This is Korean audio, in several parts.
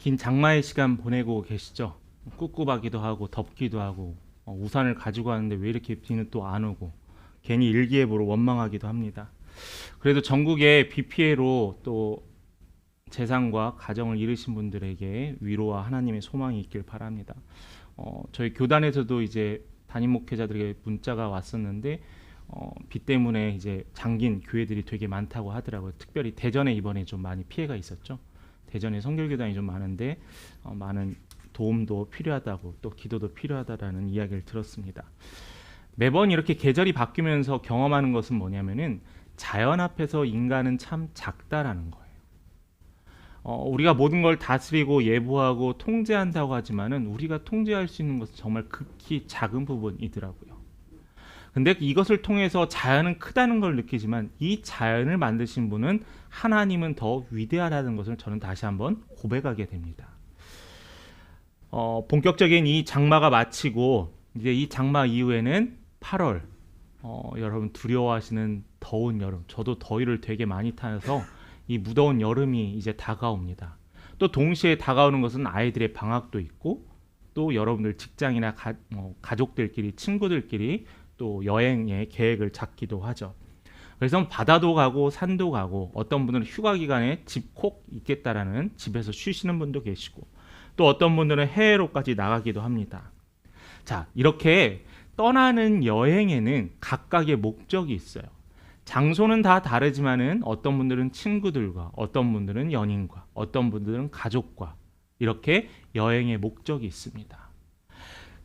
긴 장마의 시간 보내고 계시죠? 꿉꿉하기도 하고 덥기도 하고 우산을 가지고 왔는데 왜 이렇게 비는 또 안 오고 괜히 일기예보로 원망하기도 합니다. 그래도 전국에 비 피해로 또 재산과 가정을 잃으신 분들에게 위로와 하나님의 소망이 있길 바랍니다. 저희 교단에서도 이제 담임 목회자들에게 문자가 왔었는데 비 때문에 이제 잠긴 교회들이 되게 많다고 하더라고요. 특별히 대전에 이번에 좀 많이 피해가 있었죠. 대전에 선결교단이 좀 많은데 많은 도움도 필요하다고 또 기도도 필요하다라는 이야기를 들었습니다. 매번 이렇게 계절이 바뀌면서 경험하는 것은 뭐냐면은 자연 앞에서 인간은 참 작다라는 거예요. 우리가 모든 걸 다스리고 예보하고 통제한다고 하지만은 우리가 통제할 수 있는 것은 정말 극히 작은 부분이더라고요. 근데 이것을 통해서 자연은 크다는 걸 느끼지만 이 자연을 만드신 분은 하나님은 더 위대하다는 것을 저는 다시 한번 고백하게 됩니다. 본격적인 이 장마가 마치고 이제 이 장마 이후에는 8월 여러분 두려워하시는 더운 여름, 저도 더위를 되게 많이 타서 이 무더운 여름이 이제 다가옵니다. 또 동시에 다가오는 것은 아이들의 방학도 있고 또 여러분들 직장이나 가족들끼리 친구들끼리 또 여행의 계획을 잡기도 하죠. 그래서 바다도 가고 산도 가고 어떤 분들은 휴가 기간에 집 콕 있겠다라는 집에서 쉬시는 분도 계시고 또 어떤 분들은 해외로까지 나가기도 합니다. 자, 이렇게 떠나는 여행에는 각각의 목적이 있어요. 장소는 다 다르지만은 어떤 분들은 친구들과 어떤 분들은 연인과 어떤 분들은 가족과 이렇게 여행의 목적이 있습니다.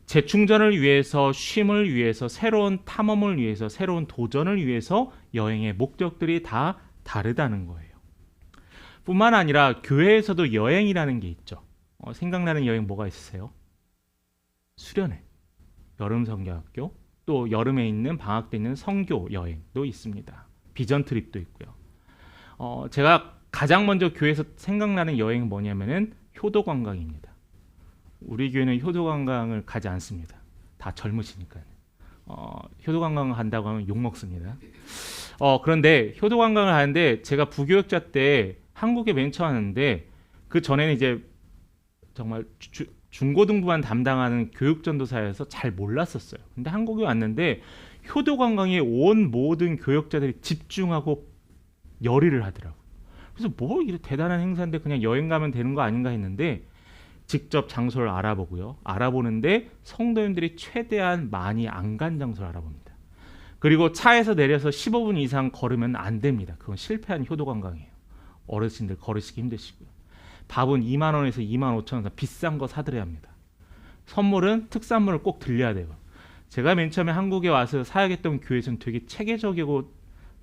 재충전을 위해서, 쉼을 위해서, 새로운 탐험을 위해서, 새로운 도전을 위해서 여행의 목적들이 다 다르다는 거예요. 뿐만 아니라 교회에서도 여행이라는 게 있죠. 생각나는 여행 뭐가 있으세요? 수련회, 여름 성경학교, 또 여름에 있는 방학 때 있는 성교 여행도 있습니다. 비전 트립도 있고요. 제가 가장 먼저 교회에서 생각나는 여행은 뭐냐면은 효도 관광입니다. 우리 교회는 효도 관광을 가지 않습니다. 다 젊으시니까요. 효도 관광을 간다고 하면 욕 먹습니다. 그런데 효도 관광을 하는데 제가 부교육자 때 한국에 맨 처음 왔는데 그 전에는 이제 정말 중고등부만 담당하는 교육전도사여서 잘 몰랐었어요. 근데 한국에 왔는데 효도 관광에 온 모든 교육자들이 집중하고 열의를 하더라고요. 그래서 뭐 이렇게 대단한 행사인데 그냥 여행 가면 되는 거 아닌가 했는데 직접 장소를 알아보고요. 알아보는데 성도님들이 최대한 많이 안 간 장소를 알아봅니다. 그리고 차에서 내려서 15분 이상 걸으면 안 됩니다. 그건 실패한 효도 관광이에요. 어르신들 걸으시기 힘드시고요. 밥은 2만 원에서 2만 5천 원 비싼 거 사드려야 합니다. 선물은 특산물을 꼭 들려야 돼요. 제가 맨 처음에 한국에 와서 사역했던 교회에서는 되게 체계적이고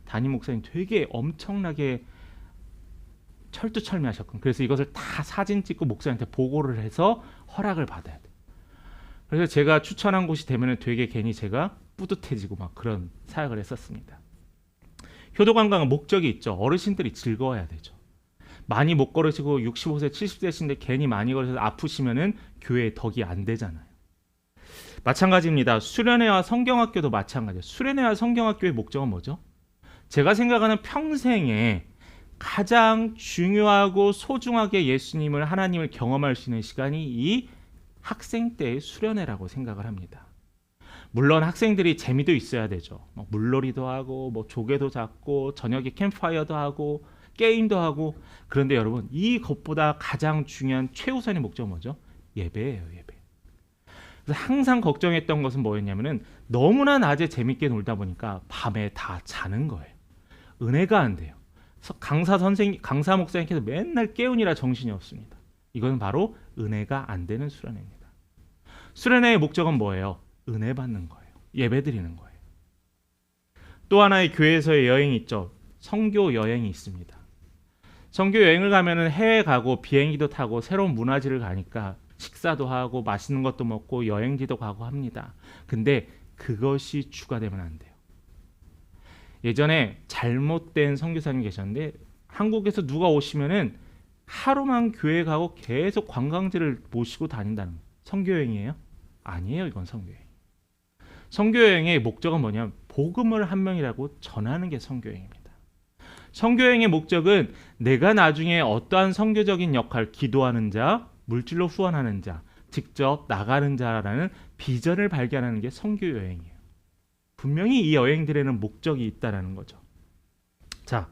담임 목사님 되게 엄청나게 철두철미하셨거든요. 그래서 이것을 다 사진 찍고 목사님한테 보고를 해서 허락을 받아야 돼요. 그래서 제가 추천한 곳이 되면 되게 괜히 제가 뿌듯해지고 막 그런 사역을 했었습니다. 효도 관광은 목적이 있죠. 어르신들이 즐거워야 되죠. 많이 못 걸으시고 65세, 70세신데 괜히 많이 걸으셔서 아프시면은 교회에 덕이 안 되잖아요. 마찬가지입니다. 수련회와 성경학교도 마찬가지예요. 수련회와 성경학교의 목적은 뭐죠? 제가 생각하는 평생에 가장 중요하고 소중하게 예수님을 하나님을 경험할 수 있는 시간이 이 학생 때의 수련회라고 생각을 합니다. 물론 학생들이 재미도 있어야 되죠. 물놀이도 하고 조개도 잡고 저녁에 캠프파이어도 하고 게임도 하고 그런데 여러분 이것보다 가장 중요한 최우선의 목적은 뭐죠? 예배예요. 예배. 그래서 항상 걱정했던 것은 뭐였냐면은 너무나 낮에 재밌게 놀다 보니까 밤에 다 자는 거예요. 은혜가 안 돼요. 강사 목사님께서 맨날 깨우니라 정신이 없습니다. 이건 바로 은혜가 안 되는 수련회입니다. 수련회의 목적은 뭐예요? 은혜 받는 거예요. 예배 드리는 거예요. 또 하나의 교회에서의 여행이 있죠. 선교 여행이 있습니다. 선교 여행을 가면은 해외 가고 비행기도 타고 새로운 문화지를 가니까 식사도 하고 맛있는 것도 먹고 여행지도 가고 합니다. 근데 그것이 주가 되면 안 돼요. 예전에 잘못된 선교사님 계셨는데 한국에서 누가 오시면은 하루만 교회 가고 계속 관광지를 모시고 다닌다는 거예요. 선교여행이에요? 아니에요. 이건 선교여행. 선교여행의 목적은 뭐냐면 복음을 한 명이라고 전하는 게 선교여행입니다. 선교여행의 목적은 내가 나중에 어떠한 선교적인 역할, 기도하는 자, 물질로 후원하는 자, 직접 나가는 자라는 비전을 발견하는 게 선교여행이에요. 분명히 이 여행들에는 목적이 있다는 거죠. 자,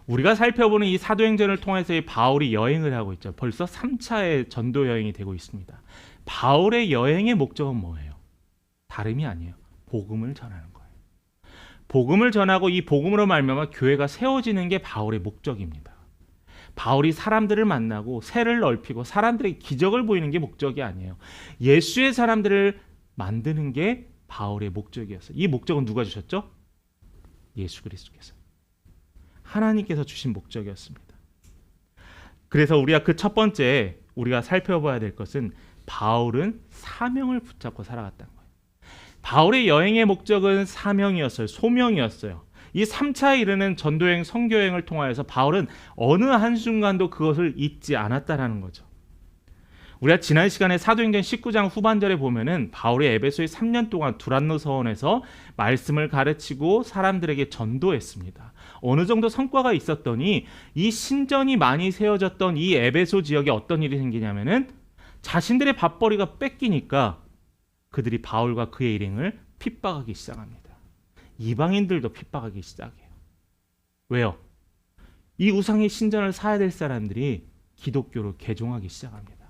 우리가 살펴보는 이 사도행전을 통해서 이 바울이 여행을 하고 있죠. 벌써 3차의 전도 여행이 되고 있습니다. 바울의 여행의 목적은 뭐예요? 다름이 아니에요. 복음을 전하는 거예요. 복음을 전하고 이 복음으로 말미암아 교회가 세워지는 게 바울의 목적입니다. 바울이 사람들을 만나고 세를 넓히고 사람들에게 기적을 보이는 게 목적이 아니에요. 예수의 사람들을 만드는 게 바울의 목적이었어요. 이 목적은 누가 주셨죠? 예수 그리스도께서. 하나님께서 주신 목적이었습니다. 그래서 우리가 그 첫 번째 우리가 살펴봐야 될 것은 바울은 사명을 붙잡고 살아갔다는 거예요. 바울의 여행의 목적은 사명이었어요. 소명이었어요. 이 3차에 이르는 전도여행, 선교여행을 통하여서 바울은 어느 한순간도 그것을 잊지 않았다라는 거죠. 우리가 지난 시간에 사도행전 19장 후반절에 보면은 바울이 에베소에 3년 동안 두란노 서원에서 말씀을 가르치고 사람들에게 전도했습니다. 어느 정도 성과가 있었더니 이 신전이 많이 세워졌던 이 에베소 지역에 어떤 일이 생기냐면은 자신들의 밥벌이가 뺏기니까 그들이 바울과 그의 일행을 핍박하기 시작합니다. 이방인들도 핍박하기 시작해요. 왜요? 이 우상의 신전을 사야 될 사람들이 기독교로 개종하기 시작합니다.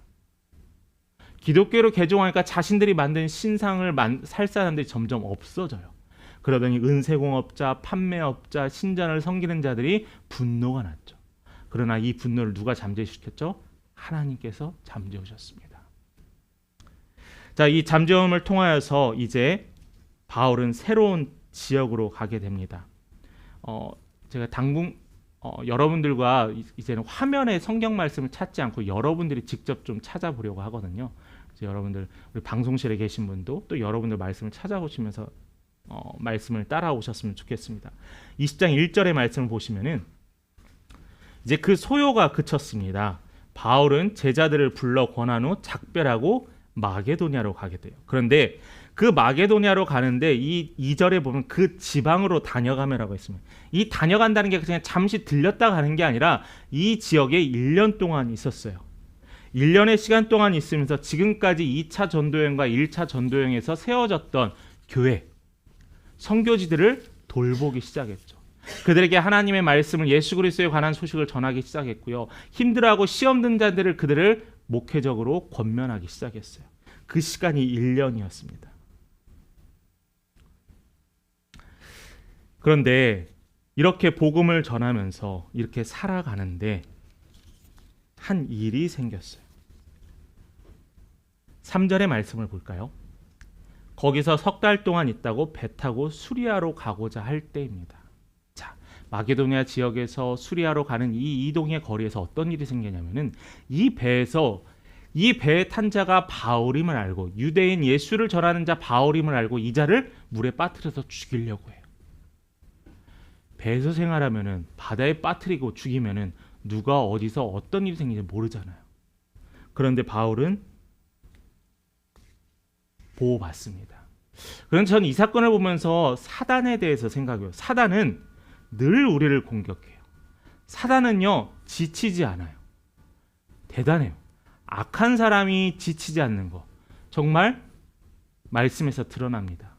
기독교로 개종하니까 자신들이 만든 신상을 살 사람들이 점점 없어져요. 그러더니 은세공업자, 판매업자, 신전을 섬기는 자들이 분노가 났죠. 그러나 이 분노를 누가 잠재우셨죠? 하나님께서 잠재우셨습니다. 자, 이 잠재움을 통하여서 이제 바울은 새로운 지역으로 가게 됩니다. 제가 당분 여러분들과 이제는 화면에 성경 말씀을 찾지 않고 여러분들이 직접 좀 찾아보려고 하거든요. 이제 여러분들 우리 방송실에 계신 분도 또 여러분들 말씀을 찾아보시면서 말씀을 따라오셨으면 좋겠습니다. 20장 1절의 말씀을 보시면은 이제 그 소요가 그쳤습니다. 바울은 제자들을 불러 권한 후 작별하고 마게도냐로 가게 돼요. 그런데 그 마게도냐로 가는데 이 2절에 보면 그 지방으로 다녀가며라고 했습니다. 이 다녀간다는 게 그냥 잠시 들렸다 가는 게 아니라 이 지역에 1년 동안 있었어요. 1년의 시간 동안 있으면서 지금까지 2차 전도여행과 1차 전도여행에서 세워졌던 교회, 선교지들을 돌보기 시작했죠. 그들에게 하나님의 말씀을 예수 그리스도에 관한 소식을 전하기 시작했고요. 힘들어하고 시험 든 자들을 그들을 목회적으로 권면하기 시작했어요. 그 시간이 1년이었습니다. 그런데 이렇게 복음을 전하면서 이렇게 살아가는데 한 일이 생겼어요. 3절의 말씀을 볼까요? 거기서 석 달 동안 있다고 배 타고 수리아로 가고자 할 때입니다. 자, 마게도니아 지역에서 수리아로 가는 이 이동의 거리에서 어떤 일이 생기냐면은 이 배에 탄 자가 바울임을 알고 유대인 예수를 전하는 자 바울임을 알고 이 자를 물에 빠뜨려서 죽이려고 해요. 배에서 생활하면은 바다에 빠뜨리고 죽이면은 누가 어디서 어떤 일이 생기는지 모르잖아요. 그런데 바울은 보호받습니다. 그런데 저는 이 사건을 보면서 사단에 대해서 생각해요. 사단은 늘 우리를 공격해요. 사단은요 지치지 않아요. 대단해요. 악한 사람이 지치지 않는 거 정말 말씀에서 드러납니다.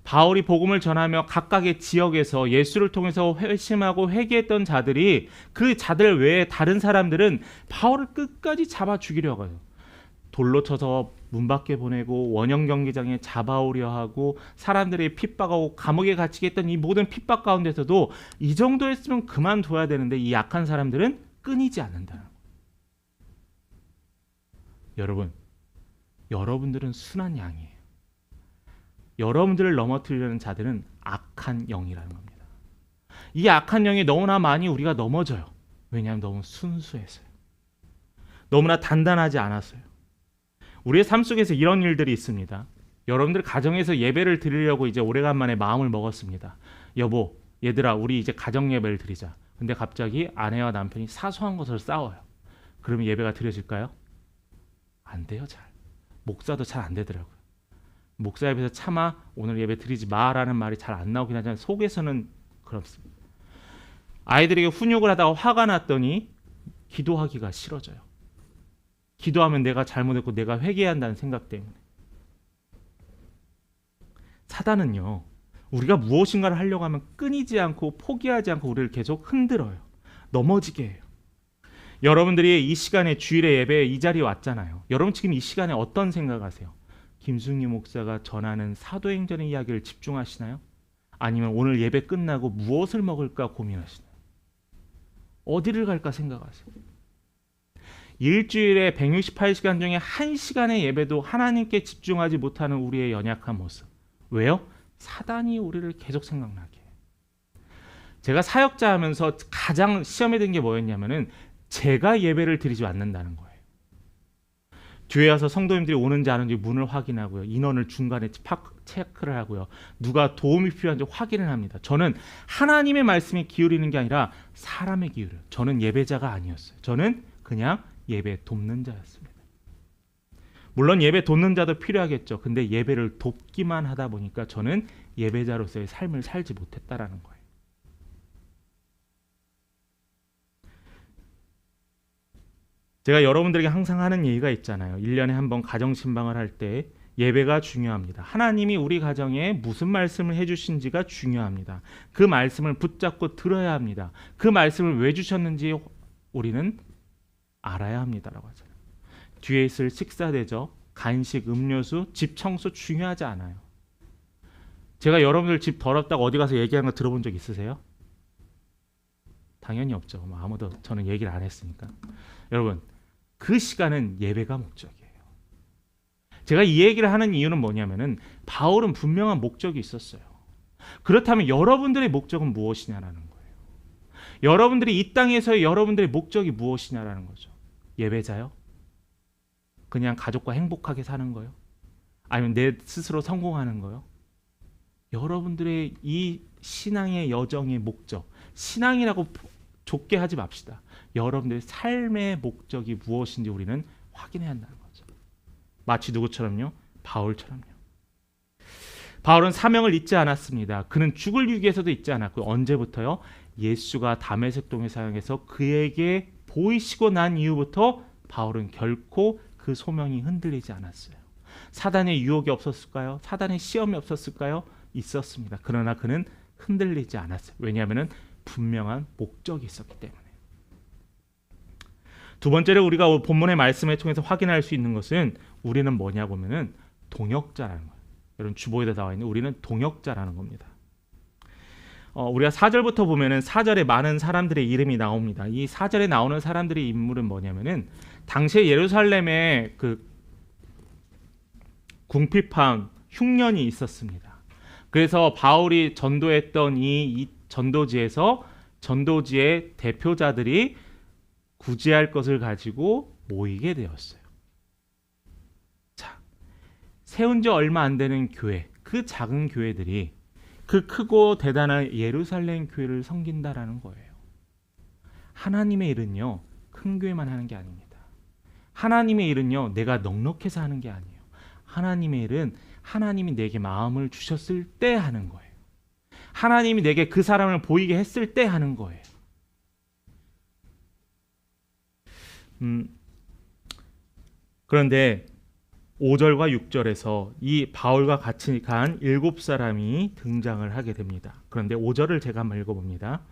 바울이 복음을 전하며 각각의 지역에서 예수를 통해서 회심하고 회개했던 자들이 그 자들 외에 다른 사람들은 바울을 끝까지 잡아 죽이려고 해요. 돌로 쳐서 문 밖에 보내고 원형 경기장에 잡아오려 하고 사람들이 핍박하고 감옥에 갇히게 했던 이 모든 핍박 가운데서도 이 정도 했으면 그만둬야 되는데 이 약한 사람들은 끊이지 않는다는 거예요. 여러분, 여러분들은 순한 양이에요. 여러분들을 넘어뜨리려는 자들은 악한 영이라는 겁니다. 이 악한 영이 너무나 많이 우리가 넘어져요. 왜냐하면 너무 순수해서요. 너무나 단단하지 않았어요. 우리의 삶 속에서 이런 일들이 있습니다. 여러분들 가정에서 예배를 드리려고 이제 오래간만에 마음을 먹었습니다. 여보, 얘들아, 우리 이제 가정 예배를 드리자. 근데 갑자기 아내와 남편이 사소한 것을 싸워요. 그러면 예배가 드려질까요? 안 돼요, 잘. 목사도 잘 안 되더라고요. 목사 앞에서 차마 오늘 예배 드리지 마라는 말이 잘 안 나오긴 하지만 속에서는 그렇습니다. 아이들에게 훈육을 하다가 화가 났더니 기도하기가 싫어져요. 기도하면 내가 잘못했고 내가 회개해야 한다는 생각 때문에. 사단은요, 우리가 무엇인가를 하려고 하면 끊이지 않고 포기하지 않고 우리를 계속 흔들어요. 넘어지게 해요. 여러분들이 이 시간에 주일의 예배에 이 자리에 왔잖아요. 여러분 지금 이 시간에 어떤 생각하세요? 김승희 목사가 전하는 사도행전의 이야기를 집중하시나요? 아니면 오늘 예배 끝나고 무엇을 먹을까 고민하시나요? 어디를 갈까 생각하세요? 일주일에 168시간 중에 1시간의 예배도 하나님께 집중하지 못하는 우리의 연약한 모습. 왜요? 사단이 우리를 계속 생각나게 해요. 제가 사역자 하면서 가장 시험에 든 게 뭐였냐면은 제가 예배를 드리지 않는다는 거예요. 뒤에 와서 성도님들이 오는지 안 오는지 문을 확인하고요. 인원을 중간에 체크를 하고요. 누가 도움이 필요한지 확인을 합니다. 저는 하나님의 말씀에 기울이는 게 아니라 사람의 기울여요. 저는 예배자가 아니었어요. 저는 그냥 예배 돕는 자였습니다. 물론 예배 돕는 자도 필요하겠죠. 근데 예배를 돕기만 하다 보니까 저는 예배자로서의 삶을 살지 못했다라는 거예요. 제가 여러분들에게 항상 하는 얘기가 있잖아요. 1년에 한 번 가정신방을 할 때 예배가 중요합니다. 하나님이 우리 가정에 무슨 말씀을 해주신지가 중요합니다. 그 말씀을 붙잡고 들어야 합니다. 그 말씀을 왜 주셨는지 우리는 알아야 합니다라고 하잖아요. 뒤에 있을 식사 대접, 간식, 음료수, 집 청소 중요하지 않아요. 제가 여러분들 집 더럽다고 어디 가서 얘기하는 거 들어본 적 있으세요? 당연히 없죠. 아무도 저는 얘기를 안 했으니까. 여러분, 그 시간은 예배가 목적이에요. 제가 이 얘기를 하는 이유는 뭐냐면은 바울은 분명한 목적이 있었어요. 그렇다면 여러분들의 목적은 무엇이냐라는 거예요. 여러분들이 이 땅에서의 여러분들의 목적이 무엇이냐라는 거죠. 예배자요? 그냥 가족과 행복하게 사는 거요? 아니면 내 스스로 성공하는 거요? 여러분들의 이 신앙의 여정의 목적, 신앙이라고 좁게 하지 맙시다. 여러분들의 삶의 목적이 무엇인지 우리는 확인해야 한다는 거죠. 마치 누구처럼요? 바울처럼요. 바울은 사명을 잊지 않았습니다. 그는 죽을 위기에서도 잊지 않았고 언제부터요? 예수가 다메섹 동에 사용해서 그에게 보이시고 난 이후부터 바울은 결코 그 소명이 흔들리지 않았어요. 사단의 유혹이 없었을까요? 사단의 시험이 없었을까요? 있었습니다. 그러나 그는 흔들리지 않았어요. 왜냐하면 분명한 목적이 있었기 때문에. 두 번째로 우리가 본문의 말씀을 통해서 확인할 수 있는 것은 우리는 뭐냐고 하면은 동역자라는 거예요. 여러분 주보에다 나와 있는 우리는 동역자라는 겁니다. 우리가 4절부터 보면은 4절에 많은 사람들의 이름이 나옵니다. 이 4절에 나오는 사람들의 인물은 뭐냐면은 당시에 예루살렘에 그 궁핍한 흉년이 있었습니다. 그래서 바울이 전도했던 이 전도지에서 전도지의 대표자들이 구제할 것을 가지고 모이게 되었어요. 자, 세운 지 얼마 안 되는 교회, 그 작은 교회들이 그 크고 대단한 예루살렘 교회를 섬긴다라는 거예요. 하나님의 일은요, 큰 교회만 하는 게 아닙니다. 하나님의 일은요, 내가 넉넉해서 하는 게 아니에요. 하나님의 일은 하나님이 내게 마음을 주셨을 때 하는 거예요. 하나님이 내게 그 사람을 보이게 했을 때 하는 거예요. 그런데 5절과 6절에서 이 바울과 같이 간 7사람이 등장을 하게 됩니다. 그런데 5절을 제가 한번 읽어봅니다.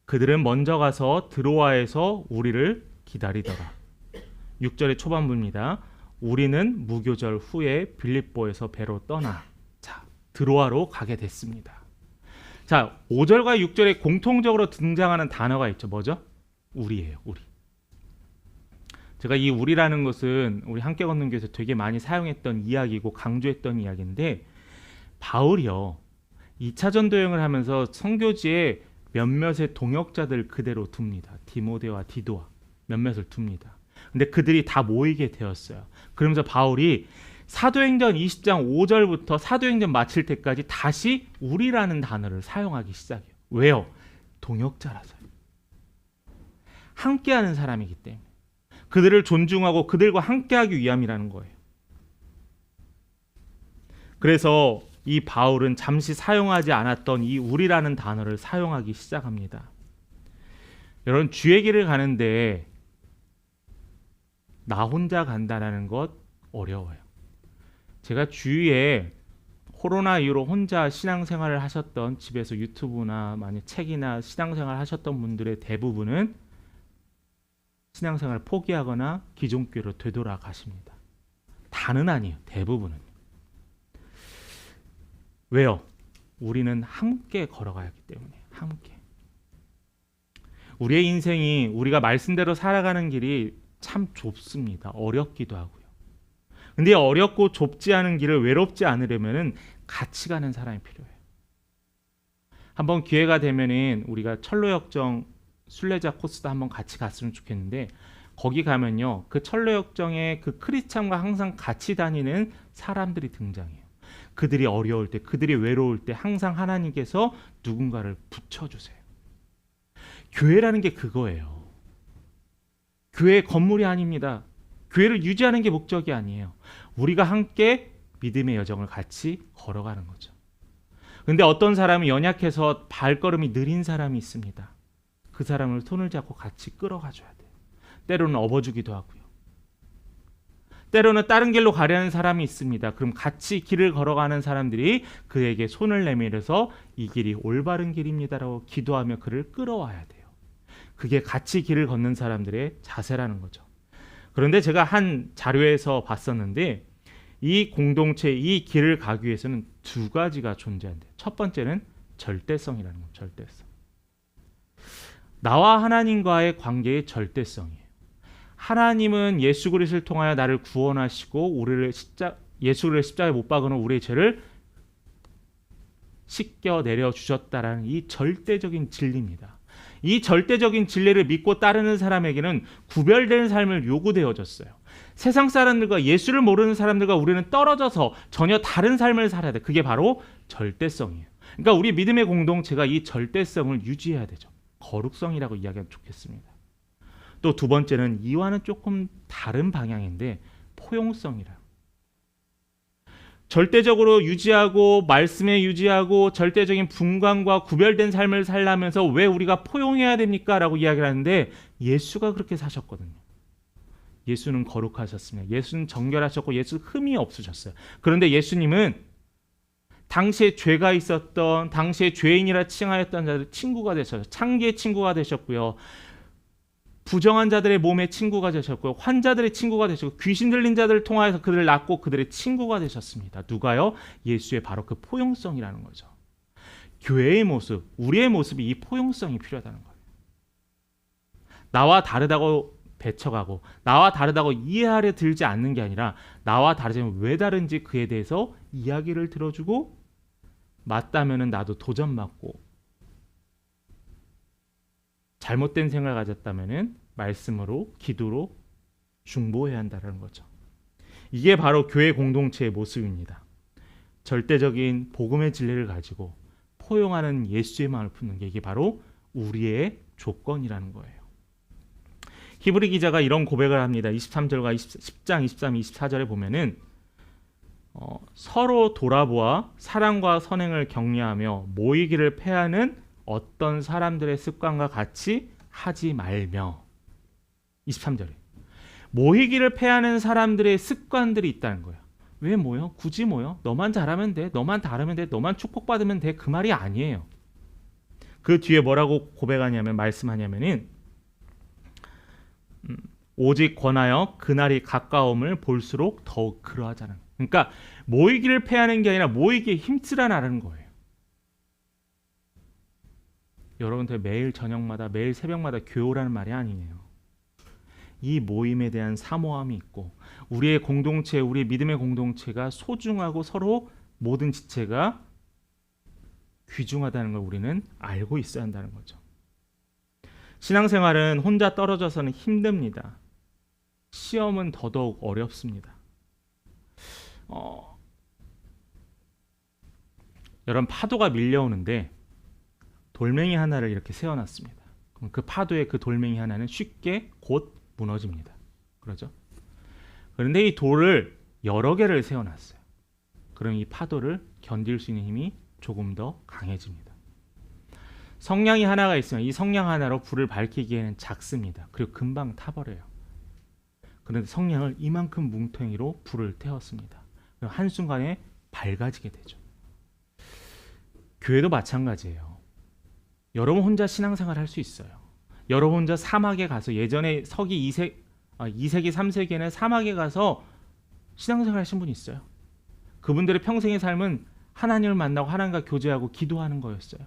그들은 먼저 가서 드로아에서 우리를 기다리더라. 6절의 초반부입니다. 우리는 무교절 후에 빌립보에서 배로 떠나 드로아로 가게 됐습니다. 자, 5절과 6절에 공통적으로 등장하는 단어가 있죠. 뭐죠? 우리예요. 우리. 제가 이 우리라는 것은 우리 함께 걷는 교회에서 되게 많이 사용했던 이야기고 강조했던 이야기인데 바울이요. 2차 전도 여행을 하면서 선교지에 몇몇의 동역자들 그대로 둡니다. 디모데와 디도와 몇몇을 둡니다. 근데 그들이 다 모이게 되었어요. 그러면서 바울이 사도행전 20장 5절부터 사도행전 마칠 때까지 다시 우리라는 단어를 사용하기 시작해요. 왜요? 동역자라서요. 함께하는 사람이기 때문에. 그들을 존중하고 그들과 함께하기 위함이라는 거예요. 그래서 이 바울은 잠시 사용하지 않았던 이 우리라는 단어를 사용하기 시작합니다. 여러분, 주의 길을 가는데 나 혼자 간다라는 것 어려워요. 제가 주위에 코로나 이후로 혼자 신앙생활을 하셨던, 집에서 유튜브나 많이 책이나 신앙생활 하셨던 분들의 대부분은 신앙생활을 포기하거나 기존교로 되돌아가십니다. 다는 아니에요. 대부분은. 왜요? 우리는 함께 걸어가야 하기 때문에. 함께. 우리의 인생이, 우리가 말씀대로 살아가는 길이 참 좁습니다. 어렵기도 하고요. 근데 어렵고 좁지 않은 길을 외롭지 않으려면 같이 가는 사람이 필요해요. 한번 기회가 되면은 우리가 철로역정 순례자 코스도 한번 같이 갔으면 좋겠는데, 거기 가면요, 그 철로역정에 그 크리스찬과 항상 같이 다니는 사람들이 등장해요. 그들이 어려울 때, 그들이 외로울 때 항상 하나님께서 누군가를 붙여주세요. 교회라는 게 그거예요. 교회 건물이 아닙니다. 교회를 유지하는 게 목적이 아니에요. 우리가 함께 믿음의 여정을 같이 걸어가는 거죠. 근데 어떤 사람이 연약해서 발걸음이 느린 사람이 있습니다. 그 사람을 손을 잡고 같이 끌어가줘야 돼요. 때로는 업어주기도 하고요. 때로는 다른 길로 가려는 사람이 있습니다. 그럼 같이 길을 걸어가는 사람들이 그에게 손을 내밀어서 이 길이 올바른 길입니다라고 기도하며 그를 끌어와야 돼요. 그게 같이 길을 걷는 사람들의 자세라는 거죠. 그런데 제가 한 자료에서 봤었는데, 이 공동체, 이 길을 가기 위해서는 두 가지가 존재한대요. 첫 번째는 절대성이라는 거예요. 절대성. 나와 하나님과의 관계의 절대성이에요. 하나님은 예수 그리스도를 통하여 나를 구원하시고 예수 그리스도 십자가에 못 박아놓은 우리의 죄를 씻겨 내려 주셨다라는 이 절대적인 진리입니다. 이 절대적인 진리를 믿고 따르는 사람에게는 구별된 삶을 요구되어졌어요. 세상 사람들과 예수를 모르는 사람들과 우리는 떨어져서 전혀 다른 삶을 살아야 돼. 그게 바로 절대성이에요. 그러니까 우리 믿음의 공동체가 이 절대성을 유지해야 되죠. 거룩성이라고 이야기하면 좋겠습니다. 또 두 번째는 이와는 조금 다른 방향인데, 포용성이라. 절대적으로 유지하고 말씀에 유지하고 절대적인 분간과 구별된 삶을 살려면서 왜 우리가 포용해야 됩니까? 라고 이야기를 하는데, 예수가 그렇게 사셨거든요. 예수는 거룩하셨습니다. 예수는 정결하셨고 예수 흠이 없으셨어요. 그런데 예수님은 당시에 죄가 있었던, 당시에 죄인이라 칭하였던 자들 친구가 되셨어요. 창기의 친구가 되셨고요. 부정한 자들의 몸의 친구가 되셨고요. 환자들의 친구가 되셨고, 귀신 들린 자들을 통하여서 그들을 낳고 그들의 친구가 되셨습니다. 누가요? 예수의 바로 그 포용성이라는 거죠. 교회의 모습, 우리의 모습이 이 포용성이 필요하다는 거예요. 나와 다르다고 배척하고 나와 다르다고 이해하려 들지 않는 게 아니라, 나와 다르지만 왜 다른지 그에 대해서 이야기를 들어주고, 맞다면은 나도 도전 맞고, 잘못된 생각을 가졌다면은 말씀으로, 기도로 중보해야 한다는 거죠. 이게 바로 교회 공동체의 모습입니다. 절대적인 복음의 진리를 가지고 포용하는 예수의 마음을 품는 게, 이게 바로 우리의 조건이라는 거예요. 히브리 기자가 이런 고백을 합니다. 23절과 10장 23, 24절에 보면은 서로 돌아보아 사랑과 선행을 격려하며 모이기를 패하는 어떤 사람들의 습관과 같이 하지 말며. 23절에 모이기를 패하는 사람들의 습관들이 있다는 거예요. 왜 모여? 굳이 모여? 너만 잘하면 돼. 너만 다르면 돼. 너만 축복받으면 돼. 그 말이 아니에요. 그 뒤에 뭐라고 고백하냐면, 말씀하냐면은 오직 권하여 그날이 가까움을 볼수록 더욱 그러하자는. 그러니까 모이기를 패하는 게 아니라 모이기에 힘쓰라는 거예요. 여러분들 매일 저녁마다, 매일 새벽마다 교우라는 말이 아니에요. 이 모임에 대한 사모함이 있고, 우리의 공동체, 우리의 믿음의 공동체가 소중하고 서로 모든 지체가 귀중하다는 걸 우리는 알고 있어야 한다는 거죠. 신앙생활은 혼자 떨어져서는 힘듭니다. 시험은 더더욱 어렵습니다. 여러분, 파도가 밀려오는데 돌멩이 하나를 이렇게 세워놨습니다. 그럼 그 파도에 그 돌멩이 하나는 쉽게 곧 무너집니다. 그러죠? 그런데 이 돌을 여러 개를 세워놨어요. 그럼 이 파도를 견딜 수 있는 힘이 조금 더 강해집니다. 성냥이 하나가 있으면 이 성냥 하나로 불을 밝히기에는 작습니다. 그리고 금방 타버려요. 그런데 성냥을 이만큼 뭉텅이로 불을 태웠습니다. 한순간에 밝아지게 되죠. 교회도 마찬가지예요. 여러분 혼자 신앙생활 할 수 있어요. 여러분 혼자 사막에 가서 예전에 서기 2세기 3세기에는 사막에 가서 신앙생활 하신 분이 있어요. 그분들의 평생의 삶은 하나님을 만나고 하나님과 교제하고 기도하는 거였어요.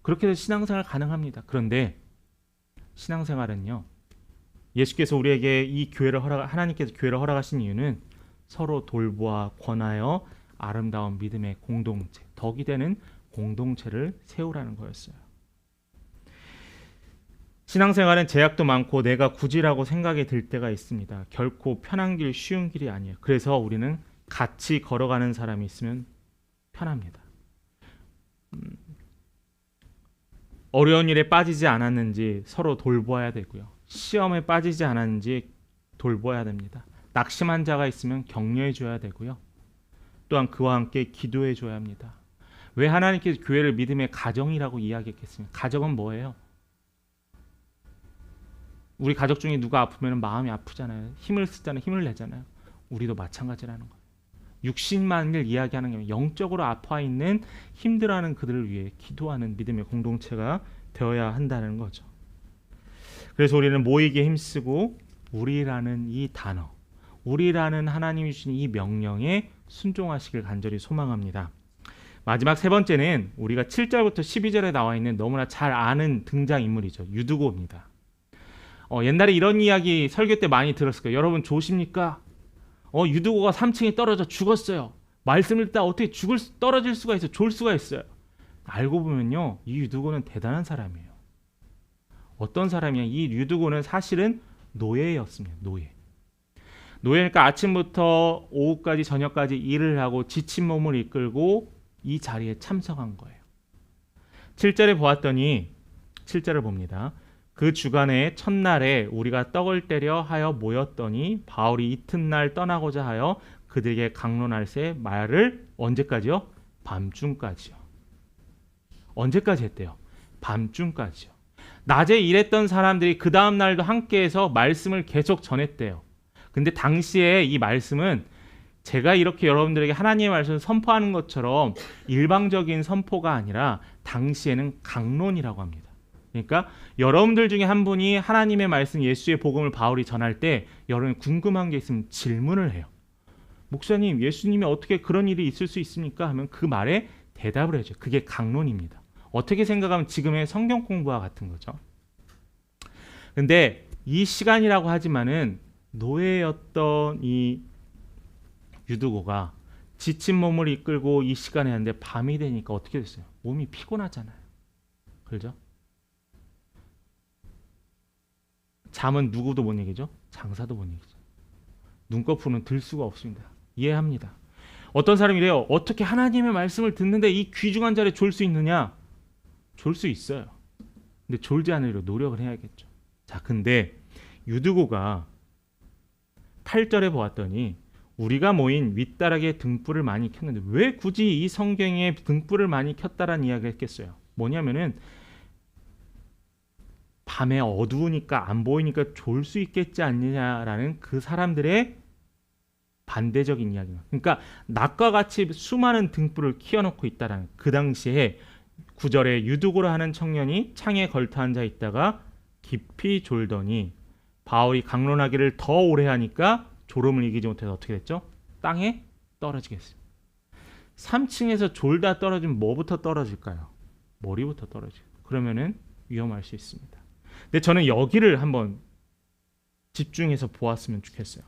그렇게 해서 신앙생활 가능합니다. 그런데 신앙생활은요, 예수께서 우리에게 이 교회를 하나님께서 교회를 허락하신 이유는 서로 돌보아 권하여 아름다운 믿음의 공동체, 덕이 되는 공동체를 세우라는 거였어요. 신앙생활은 제약도 많고 내가 굳이라고 생각이 들 때가 있습니다. 결코 편한 길, 쉬운 길이 아니에요. 그래서 우리는 같이 걸어가는 사람이 있으면 편합니다. 어려운 일에 빠지지 않았는지 서로 돌보아야 되고요. 시험에 빠지지 않았는지 돌보아야 됩니다. 낙심한 자가 있으면 격려해 줘야 되고요. 또한 그와 함께 기도해 줘야 합니다. 왜 하나님께서 교회를 믿음의 가정이라고 이야기했겠습니까? 가정은 뭐예요? 우리 가족 중에 누가 아프면 마음이 아프잖아요. 힘을 쓰잖아요. 힘을 내잖아요. 우리도 마찬가지라는 거예요. 육신만을 이야기하는 게 아니라 영적으로 아파 있는 힘들어하는 그들을 위해 기도하는 믿음의 공동체가 되어야 한다는 거죠. 그래서 우리는 모이기에 힘쓰고 우리라는 이 단어, 우리라는 하나님이 주신 이 명령에 순종하시길 간절히 소망합니다. 마지막 세 번째는 우리가 7절부터 12절에 나와 있는 너무나 잘 아는 등장인물이죠. 유두고입니다. 옛날에 이런 이야기 설교 때 많이 들었을 거예요. 여러분 좋으십니까? 유두고가 3층에 떨어져 죽었어요. 말씀 읽다 어떻게 떨어질 수가 있어요? 졸 수가 있어요. 알고 보면요, 이 유두고는 대단한 사람이에요. 어떤 사람이냐? 이 유두고는 사실은 노예였습니다. 노예니까 아침부터 오후까지 저녁까지 일을 하고 지친 몸을 이끌고 이 자리에 참석한 거예요. 7절에 보았더니 7절을 봅니다. 그 주간의 첫날에 우리가 떡을 때려 하여 모였더니 바울이 이튿날 떠나고자 하여 그들에게 강론할세 말을 언제까지요? 밤중까지요. 언제까지 했대요? 밤중까지요. 낮에 일했던 사람들이 그 다음 날도 함께해서 말씀을 계속 전했대요. 근데 당시에 이 말씀은 제가 이렇게 여러분들에게 하나님의 말씀을 선포하는 것처럼 일방적인 선포가 아니라 당시에는 강론이라고 합니다. 그러니까 여러분들 중에 한 분이 하나님의 말씀 예수의 복음을 바울이 전할 때 여러분 궁금한 게 있으면 질문을 해요. 목사님, 예수님이 어떻게 그런 일이 있을 수 있습니까? 하면 그 말에 대답을 해줘요. 그게 강론입니다. 어떻게 생각하면 지금의 성경 공부와 같은 거죠. 근데 이 시간이라고 하지만은 노예였던 이 유두고가 지친 몸을 이끌고 이 시간에 하는데 밤이 되니까 어떻게 됐어요? 몸이 피곤하잖아요. 그렇죠? 잠은 누구도 못 이기죠? 장사도 못 이기죠. 눈꺼풀은 들 수가 없습니다. 이해합니다. 어떤 사람이 이래요. 어떻게 하나님의 말씀을 듣는데 이 귀중한 자리에 졸 수 있느냐? 졸 수 있어요. 근데 졸지 않으려 노력을 해야겠죠. 자, 근데 유두고가 8절에 보았더니 우리가 모인 윗다락에 등불을 많이 켰는데 왜 굳이 이 성경에 등불을 많이 켰다라는 이야기를 했겠어요? 뭐냐면은 밤에 어두우니까 안 보이니까 졸 수 있겠지 않느냐라는 그 사람들의 반대적인 이야기입니다. 그러니까 낮과 같이 수많은 등불을 켜놓고 있다라는 그 당시에 9절에 유두고라 하는 청년이 창에 걸터 앉아 있다가 깊이 졸더니 바울이 강론하기를 더 오래 하니까 졸음을 이기지 못해서 어떻게 됐죠? 땅에 떨어지겠습니다. 3층에서 졸다 떨어지면 뭐부터 떨어질까요? 머리부터 떨어지죠. 그러면은 위험할 수 있습니다. 근데 저는 여기를 한번 집중해서 보았으면 좋겠어요.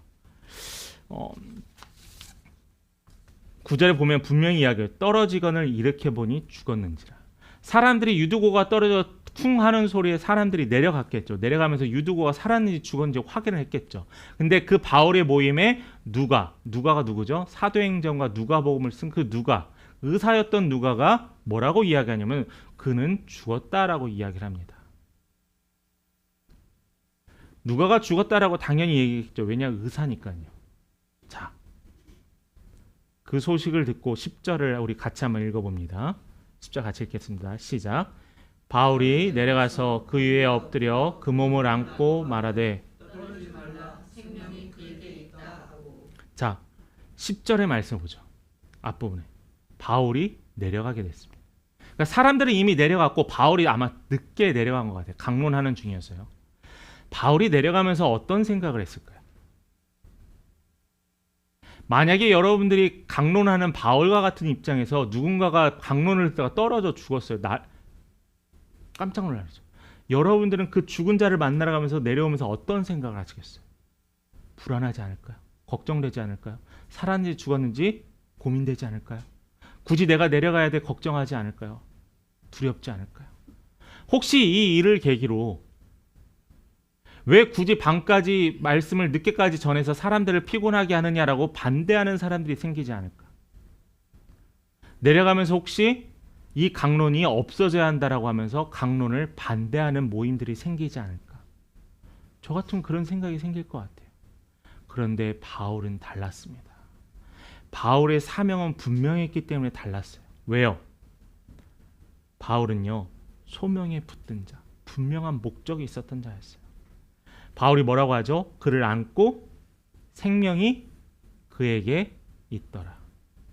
9절에 보면 분명히 이야기해요. 떨어지거늘 일으켜 보니 죽었는지라. 사람들이 유두고가 떨어져 쿵 하는 소리에 사람들이 내려갔겠죠. 내려가면서 유두고가 살았는지 죽었는지 확인을 했겠죠. 근데 그 바울의 모임에 누가가 누구죠? 사도행전과 누가복음을 쓴 그 의사였던 누가가 뭐라고 이야기하냐면 그는 죽었다라고 이야기를 합니다. 누가가 죽었다라고 당연히 얘기했죠. 왜냐? 의사니까요. 자, 그 소식을 듣고 10절을 우리 같이 한번 읽어봅니다. 10절 같이 읽겠습니다. 시작. 바울이 내려가서 그 위에 엎드려 그 몸을 안고 말하되. 자, 10절의 말씀을 보죠. 앞부분에 바울이 내려가게 됐습니다. 그러니까 사람들은 이미 내려갔고 바울이 아마 늦게 내려간 것 같아요. 강론하는 중이었어요. 바울이 내려가면서 어떤 생각을 했을까요? 만약에 여러분들이 강론하는 바울과 같은 입장에서 누군가가 강론을 했다가 떨어져 죽었어요. 깜짝 놀라죠. 여러분들은 그 죽은 자를 만나러 가면서 내려오면서 어떤 생각을 하시겠어요? 불안하지 않을까요? 걱정되지 않을까요? 살았는지 죽었는지 고민되지 않을까요? 굳이 내가 내려가야 돼 걱정하지 않을까요? 두렵지 않을까요? 혹시 이 일을 계기로 왜 굳이 밤까지 말씀을 늦게까지 전해서 사람들을 피곤하게 하느냐라고 반대하는 사람들이 생기지 않을까? 내려가면서 혹시 이 강론이 없어져야 한다라고 하면서 강론을 반대하는 모임들이 생기지 않을까? 저 같으면 그런 생각이 생길 것 같아요. 그런데 바울은 달랐습니다. 바울의 사명은 분명했기 때문에 달랐어요. 왜요? 바울은요, 소명에 붙든 자, 분명한 목적이 있었던 자였어요. 바울이 뭐라고 하죠? 그를 안고 생명이 그에게 있더라.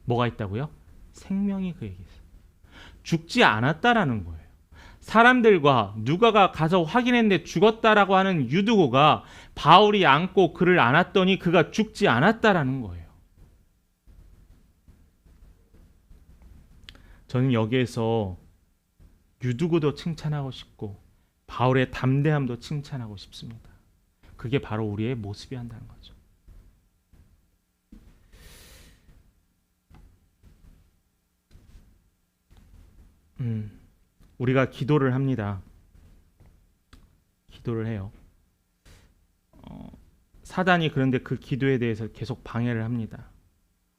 뭐가 있다고요? 생명이 그에게 있어요. 죽지 않았다라는 거예요. 사람들과 누가가 가서 확인했는데 죽었다라고 하는 유두고가 바울이 안고 그를 안았더니 그가 죽지 않았다라는 거예요. 저는 여기에서 유두고도 칭찬하고 싶고 바울의 담대함도 칭찬하고 싶습니다. 그게 바로 우리의 모습이 한다는 거죠. 우리가 기도를 합니다. 기도를 해요. 사단이 그런데 그 기도에 대해서 계속 방해를 합니다.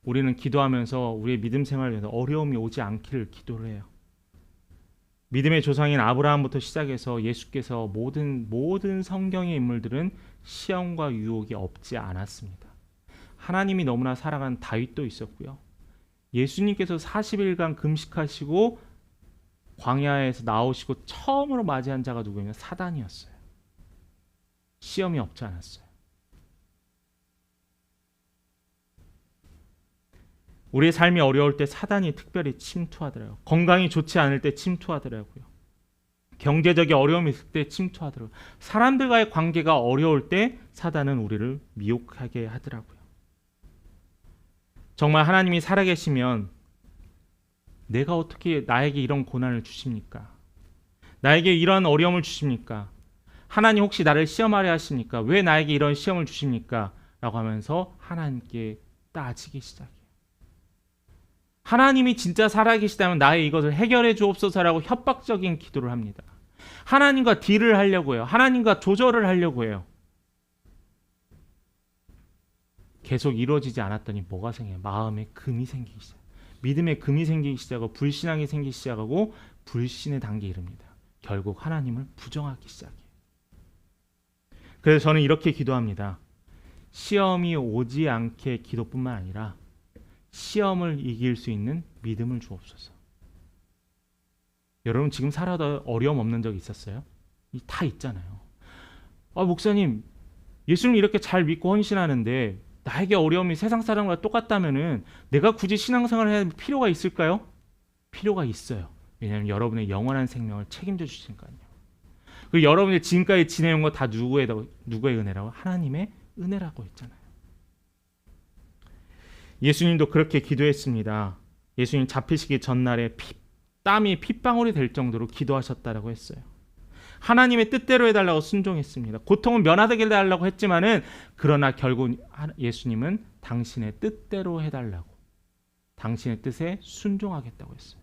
우리는 기도하면서 우리의 믿음 생활을 위해서 어려움이 오지 않기를 기도를 해요. 믿음의 조상인 아브라함부터 시작해서 예수께서 모든 성경의 인물들은 시험과 유혹이 없지 않았습니다. 하나님이 너무나 사랑한 다윗도 있었고요. 예수님께서 40일간 금식하시고 광야에서 나오시고 처음으로 맞이한 자가 누구냐면 사단이었어요. 시험이 없지 않았어요. 우리의 삶이 어려울 때 사단이 특별히 침투하더라고요. 건강이 좋지 않을 때 침투하더라고요. 경제적인 어려움이 있을 때 침투하더라고요. 사람들과의 관계가 어려울 때 사단은 우리를 미혹하게 하더라고요. 정말 하나님이 살아계시면 내가 어떻게 나에게 이런 고난을 주십니까? 나에게 이런 어려움을 주십니까? 하나님 혹시 나를 시험하려 하십니까? 왜 나에게 이런 시험을 주십니까? 라고 하면서 하나님께 따지기 시작해요. 하나님이 진짜 살아계시다면 나의 이것을 해결해 주옵소서라고 협박적인 기도를 합니다. 하나님과 딜을 하려고 해요. 하나님과 조절을 하려고 해요. 계속 이루어지지 않았더니 뭐가 생겨요? 마음에 금이 생기기 시작. 믿음에 금이 생기기 시작하고 불신앙이 생기기 시작하고 불신의 단계에 이릅니다. 결국 하나님을 부정하기 시작해요. 그래서 저는 이렇게 기도합니다. 시험이 오지 않게 기도뿐만 아니라 시험을 이길 수 있는 믿음을 주옵소서. 여러분 지금 살아도 어려움 없는 적 있었어요? 다 있잖아요. 목사님 예수님 이렇게 잘 믿고 헌신하는데 나에게 어려움이 세상 사람과 똑같다면은 내가 굳이 신앙생활을 해야 할 필요가 있을까요? 필요가 있어요. 왜냐하면 여러분의 영원한 생명을 책임져 주시니까요. 그리고 여러분이 지금까지 지내온 거 다 누구의 은혜라고? 하나님의 은혜라고 했잖아요. 예수님도 그렇게 기도했습니다. 예수님 잡히시기 전날에 땀이 핏방울이 될 정도로 기도하셨다라고 했어요. 하나님의 뜻대로 해달라고 순종했습니다. 고통은 면하게 해달라고 했지만은 그러나 결국 예수님은 당신의 뜻대로 해달라고, 당신의 뜻에 순종하겠다고 했어요.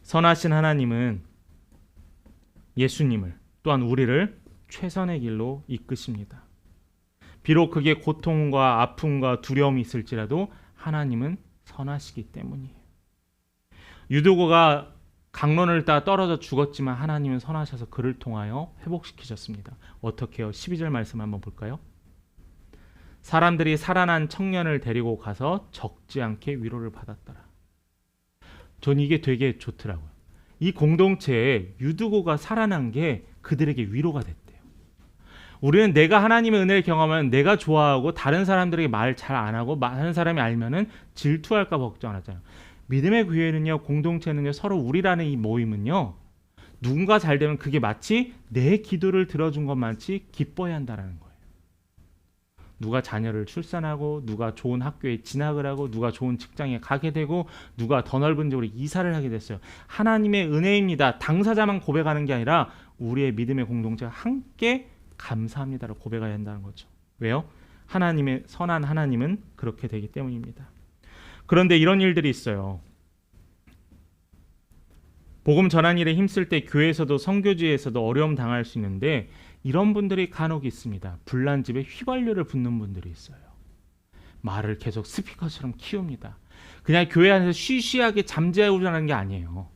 선하신 하나님은 예수님을 또한 우리를 최선의 길로 이끄십니다. 비록 그게 고통과 아픔과 두려움이 있을지라도 하나님은 선하시기 때문이에요. 유두고가 강론을 따라 떨어져 죽었지만 하나님은 선하셔서 그를 통하여 회복시키셨습니다. 어떻게요? 12절 말씀 한번 볼까요? 사람들이 살아난 청년을 데리고 가서 적지 않게 위로를 받았더라. 전 이게 되게 좋더라고요. 이 공동체에 유두고가 살아난 게 그들에게 위로가 됐대요. 우리는 내가 하나님의 은혜를 경험하면 내가 좋아하고 다른 사람들에게 말 잘 안 하고 많은 사람이 알면은 질투할까 걱정하잖아요. 믿음의 교회는요, 공동체는요, 서로 우리라는 이 모임은요, 누군가 잘 되면 그게 마치 내 기도를 들어준 것만치 기뻐해야 한다는 거예요. 누가 자녀를 출산하고, 누가 좋은 학교에 진학을 하고, 누가 좋은 직장에 가게 되고, 누가 더 넓은 지역으로 이사를 하게 됐어요. 하나님의 은혜입니다. 당사자만 고백하는 게 아니라 우리의 믿음의 공동체가 함께 감사합니다라고 고백해야 한다는 거죠. 왜요? 하나님의 선한 하나님은 그렇게 되기 때문입니다. 그런데 이런 일들이 있어요. 복음 전한 일에 힘쓸 때 교회에서도 선교지에서도 어려움 당할 수 있는데 이런 분들이 간혹 있습니다. 불난집에 휘발유를 붓는 분들이 있어요. 말을 계속 스피커처럼 키웁니다. 그냥 교회 안에서 쉬쉬하게 잠재우자는 게 아니에요.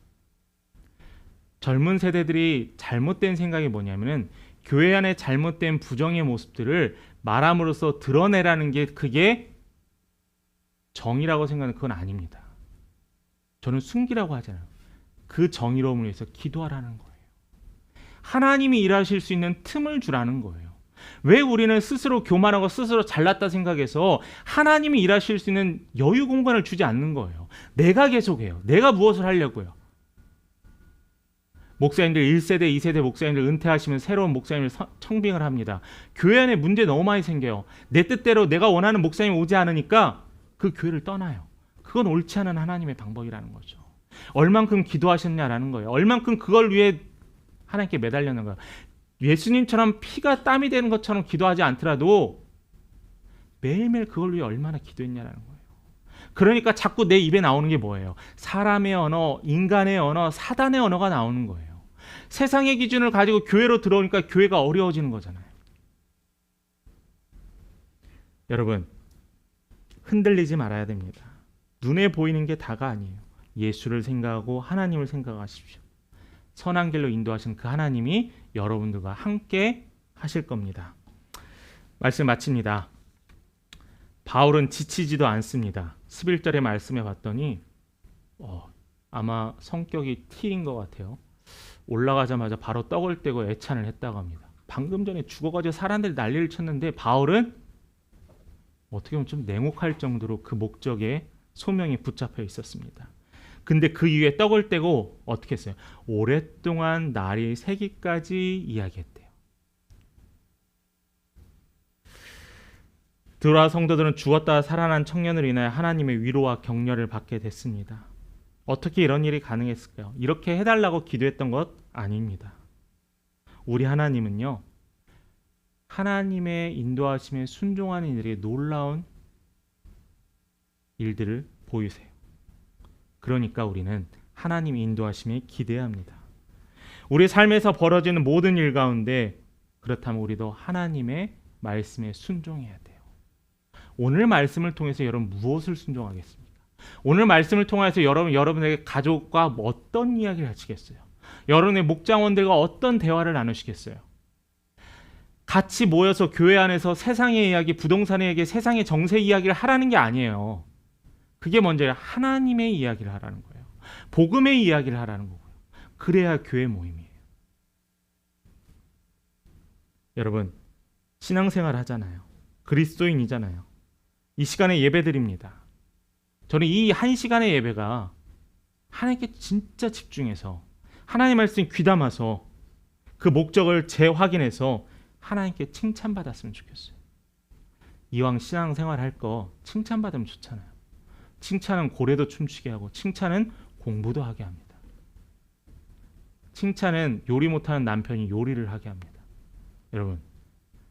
젊은 세대들이 잘못된 생각이 뭐냐면은 교회 안에 잘못된 부정의 모습들을 말함으로써 드러내라는 게 그게 정의라고 생각하는 그건 아닙니다. 저는 순기라고 하잖아요. 그 정의로움을 위해서 기도하라는 거예요. 하나님이 일하실 수 있는 틈을 주라는 거예요. 왜 우리는 스스로 교만하고 스스로 잘났다 생각해서 하나님이 일하실 수 있는 여유 공간을 주지 않는 거예요. 내가 계속해요. 내가 무엇을 하려고요. 목사님들 1세대, 2세대 목사님들 은퇴하시면 새로운 목사님을 청빙을 합니다. 교회 안에 문제 너무 많이 생겨요. 내 뜻대로 내가 원하는 목사님 오지 않으니까 그 교회를 떠나요. 그건 옳지 않은 하나님의 방법이라는 거죠. 얼만큼 기도하셨냐라는 거예요. 얼만큼 그걸 위해 하나님께 매달렸는 거예요. 예수님처럼 피가 땀이 되는 것처럼 기도하지 않더라도 매일매일 그걸 위해 얼마나 기도했냐라는 거예요. 그러니까 자꾸 내 입에 나오는 게 뭐예요? 사람의 언어, 인간의 언어, 사단의 언어가 나오는 거예요. 세상의 기준을 가지고 교회로 들어오니까 교회가 어려워지는 거잖아요. 여러분, 흔들리지 말아야 됩니다. 눈에 보이는 게 다가 아니에요. 예수를 생각하고 하나님을 생각하십시오. 선한 길로 인도하신 그 하나님이 여러분들과 함께 하실 겁니다. 말씀 마칩니다. 바울은 지치지도 않습니다. 11절의 말씀에 봤더니 아마 성격이 T인 것 같아요. 올라가자마자 바로 떡을 떼고 애찬을 했다고 합니다. 방금 전에 죽어가지고 사람들이 난리를 쳤는데 바울은 어떻게 보면 좀 냉혹할 정도로 그 목적에 소명이 붙잡혀 있었습니다. 근데 그 이후에 떡을 떼고 어떻게 했어요? 오랫동안 날이 새기까지 이야기했대요. 드로아 성도들은 죽었다 살아난 청년을 인하여 하나님의 위로와 격려를 받게 됐습니다. 어떻게 이런 일이 가능했을까요? 이렇게 해달라고 기도했던 것 아닙니다. 우리 하나님은요, 하나님의 인도하심에 순종하는 이들에게 놀라운 일들을 보이세요. 그러니까 우리는 하나님의 인도하심에 기대해야 합니다. 우리 삶에서 벌어지는 모든 일 가운데 그렇다면 우리도 하나님의 말씀에 순종해야 돼요. 오늘 말씀을 통해서 여러분 무엇을 순종하겠습니까? 오늘 말씀을 통해서 여러분에게 가족과 어떤 이야기를 하시겠어요? 여러분의 목장원들과 어떤 대화를 나누시겠어요? 같이 모여서 교회 안에서 세상의 이야기, 부동산의 이야기, 세상의 정세 이야기를 하라는 게 아니에요. 그게 먼저 하나님의 이야기를 하라는 거예요. 복음의 이야기를 하라는 거고요. 그래야 교회 모임이에요. 여러분, 신앙생활 하잖아요. 그리스도인이잖아요. 이 시간에 예배드립니다. 저는 이 한 시간의 예배가 하나님께 진짜 집중해서 하나님 말씀 귀담아서 그 목적을 재확인해서 하나님께 칭찬받았으면 좋겠어요. 이왕 신앙생활 할 거 칭찬받으면 좋잖아요. 칭찬은 고래도 춤추게 하고 칭찬은 공부도 하게 합니다. 칭찬은 요리 못하는 남편이 요리를 하게 합니다. 여러분,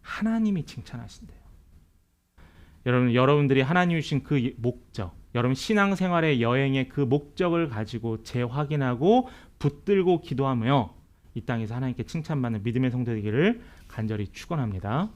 하나님이 칭찬하신대요. 여러분들이 하나님이 주신 그 목적, 여러분 신앙생활의 여행의 그 목적을 가지고 재확인하고 붙들고 기도하며 이 땅에서 하나님께 칭찬받는 믿음의 성도 되기를 간절히 축원합니다.